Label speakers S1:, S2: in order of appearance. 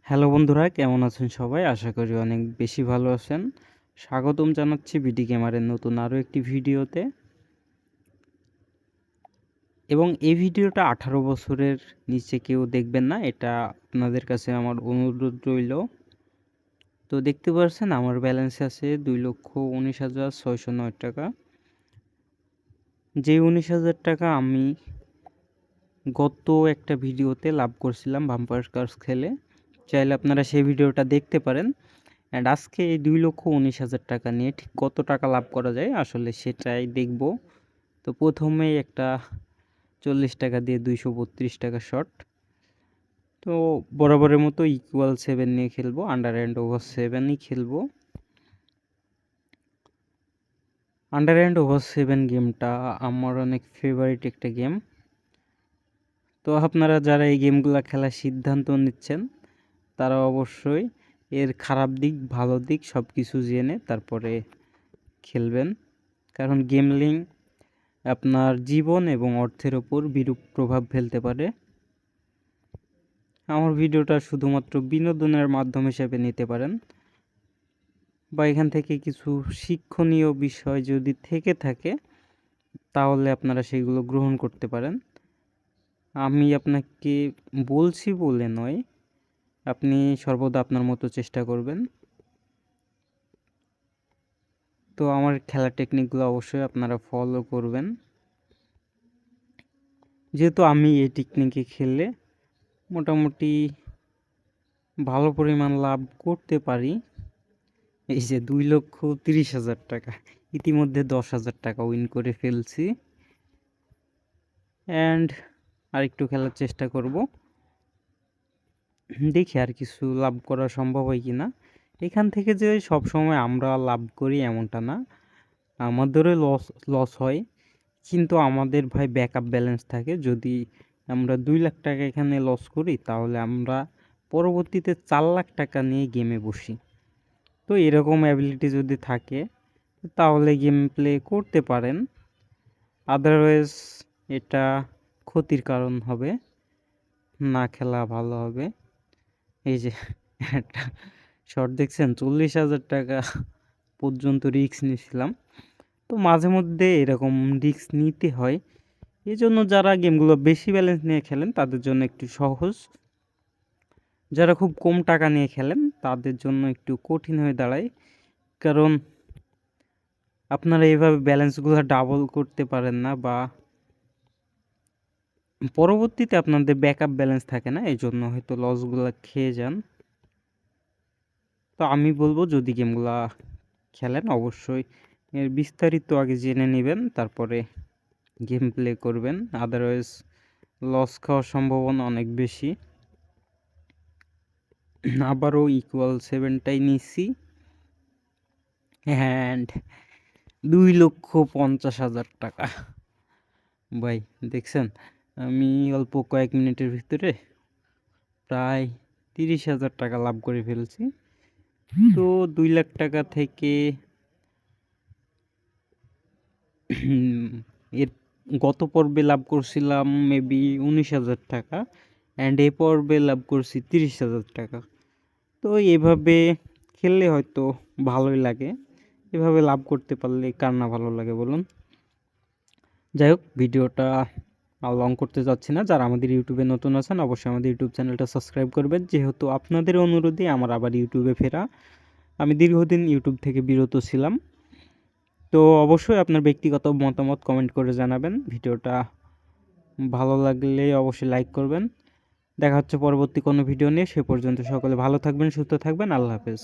S1: Hello বন্ধুরা, কেমন আছেন সবাই? আশা করি অনেক বেশি ভালো আছেন। স্বাগতম জানাচ্ছি বিডি গেমারের নতুন আরও একটি ভিডিওতে। এবং এই ভিডিওটা 18 বছরের নিচে কেউ দেখবেন না, এটা আপনাদের কাছে আমার অনুরোধ রইল। তো দেখতে পাচ্ছেন আমার ব্যালেন্স আছে 2,19,609 টাকা। যে 19,000 টাকা আমি গত একটা ভিডিওতে লাভ করছিলাম বাম্পার কার্স খেলে। চাইলে আপনারা সেই ভিডিওটা দেখতে পারেন। অ্যান্ড আজকে এই 2,19,000 টাকা নিয়ে ঠিক কত টাকা লাভ করা যায় আসলে সেটাই দেখব। তো প্রথমেই একটা 40 টাকা দিয়ে 232 টাকা শট। তো বরাবরের মতো ইকুয়াল 7 নিয়ে খেলবো, আন্ডার অ্যান্ড ওভার 7ই খেলবো। আন্ডার অ্যান্ড ওভার 7 গেমটা আমার অনেক ফেভারিট একটা গেম। তো আপনারা যারা এই গেমগুলো খেলার সিদ্ধান্ত নিচ্ছেন তারা অবশ্যই এর খারাপ দিক ভালো দিক সব কিছু জেনে তারপরে খেলবেন, কারণ গেমলিং আপনার জীবন এবং অর্থের ওপর বিরূপ প্রভাব ফেলতে পারে। আমার ভিডিওটা শুধুমাত্র বিনোদনের মাধ্যম হিসেবে নিতে পারেন, বা এখান থেকে কিছু শিক্ষণীয় বিষয় যদি থেকে থাকে তাহলে আপনারা সেগুলো গ্রহণ করতে পারেন। আমি আপনাকে বলছি বলে নয়, আপনি সর্বদা আপনার মতো চেষ্টা করবেন। তো আমার খেলার টেকনিকগুলো অবশ্যই আপনারা ফলো করবেন, যেহেতু আমি এই টেকনিকে খেললে মোটামুটি ভালো পরিমাণ লাভ করতে পারি। এই যে 2,30,000 টাকা, ইতিমধ্যে 10,000 টাকা উইন করে ফেলছি। অ্যান্ড আরেকটু খেলার চেষ্টা করব, দেখি আর কিছু লাভ করা সম্ভব হয় কি না। এখান থেকে যে সব সময় আমরা লাভ করি এমনটা না, আমাদেরও লস হয়, কিন্তু আমাদের ভাই ব্যাকআপ ব্যালেন্স থাকে। যদি আমরা 2 লাখ টাকা এখানে লস করি তাহলে আমরা পরবর্তীতে 4 লাখ টাকা নিয়ে গেমে বসি। তো এরকম অ্যাবিলিটি যদি থাকে তাহলে গেম প্লে করতে পারেন, আদারওয়াইজ এটা ক্ষতির কারণ হবে, না খেলা ভালো হবে। এই যে একটা শর্ট দেখছেন, 40,000 টাকা পর্যন্ত রিস্ক নিয়েছিলাম। তো মাঝে মধ্যে এরকম রিস্ক নিতে হয়, এই জন্য যারা গেমগুলো বেশি ব্যালেন্স নিয়ে খেলেন তাদের জন্য একটু সহজ, যারা খুব কম টাকা নিয়ে খেলেন তাদের জন্য একটু কঠিন হয়ে দাঁড়ায়, কারণ আপনারা এইভাবে ব্যালেন্সগুলো ডাবল করতে পারেন না, বা পরবর্তীতে আপনাদের ব্যাকআপ ব্যালেন্স থাকে না, এই জন্য হয়তো লসগুলো খেয়ে যান। তো আমি বলবো যদি গেমগুলা খেলেন অবশ্যই এর বিস্তারিত আগে জেনে নেবেন, তারপরে গেম প্লে করবেন, আদারওয়াইজ লস খাওয়ার সম্ভাবনা অনেক বেশি। আবারও ইকুয়াল 7টাই নিচ্ছি, অ্যান্ড 2,50,000 টাকা। ভাই দেখছেন, আমি অল্প কয়েক মিনিটের ভিতরে প্রায় 30,000 টাকা লাভ করে ফেলছি। তো 2 লাখ টাকা থেকে এর গত পর্বে লাভ করছিলাম মেবি 19,000 টাকা, অ্যান্ড এই পর্বে লাভ করছি 30,000 টাকা। তো এভাবে খেললে হয়তো ভালোই লাগে, এভাবে লাভ করতে পারলে কার না ভালো লাগে বলুন। যাই হোক, ভিডিওটা আর লং করতে যাচ্ছি না। যারা আমাদের ইউটিউবে নতুন আছেন অবশ্যই আমাদের ইউটিউব চ্যানেলটা সাবস্ক্রাইব করবেন, যেহেতু আপনাদের অনুরোধে আমার আবার ইউটিউবে ফেরা। আমি দীর্ঘদিন ইউটিউব থেকে বিরত ছিলাম। তো অবশ্যই আপনার ব্যক্তিগত মতামত কমেন্ট করে জানাবেন, ভিডিওটা ভালো লাগলে অবশ্যই লাইক করবেন। দেখা হচ্ছে পরবর্তী কোনো ভিডিও নিয়ে, সে পর্যন্ত সকলে ভালো থাকবেন, সুস্থ থাকবেন, আল্লাহ হাফেজ।